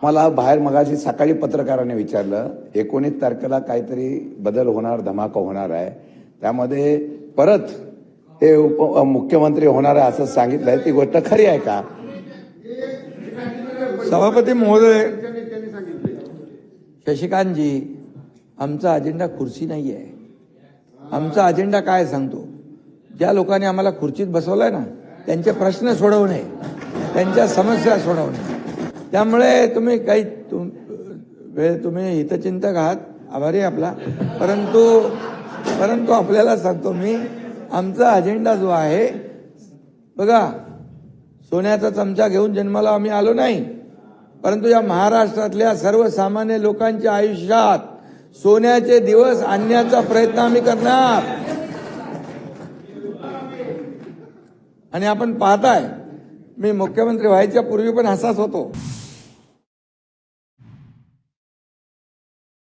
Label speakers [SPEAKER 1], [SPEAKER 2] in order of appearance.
[SPEAKER 1] मला बाहेर मगाशी सकाळी पत्रकाराने विचारलं 19 तारखेला काहीतरी बदल होणार, धमाका होणार आहे, त्यामध्ये परत ते मुख्यमंत्री होणार आहे असं सांगितलंय, ती गोष्ट खरी आहे का?
[SPEAKER 2] सभापती महोदय, शशिकांतजी, आमचा अजेंडा खुर्ची नाही आहे. आमचा अजेंडा काय सांगतो, ज्या लोकांनी आम्हाला खुर्चीत बसवलंय ना त्यांचे प्रश्न सोडवणे, त्यांच्या समस्या सोडवणे. त्यामुळे तुम्ही काही तुम्ही हितचिंतक आहात, आभारी आपला, परंतु आपल्याला सांगतो मी, आमचा अजेंडा जो आहे बघा, सोन्याचा चमचा घेऊन जन्माला आम्ही आलो नाही, परंतु या महाराष्ट्रातल्या सर्वसामान्य लोकांच्या आयुष्यात सोन्याचे दिवस आणण्याचा प्रयत्न आम्ही करणार. आणि आपण पाहताय, मी मुख्यमंत्री व्हायच्या पूर्वी पण असाच होतो.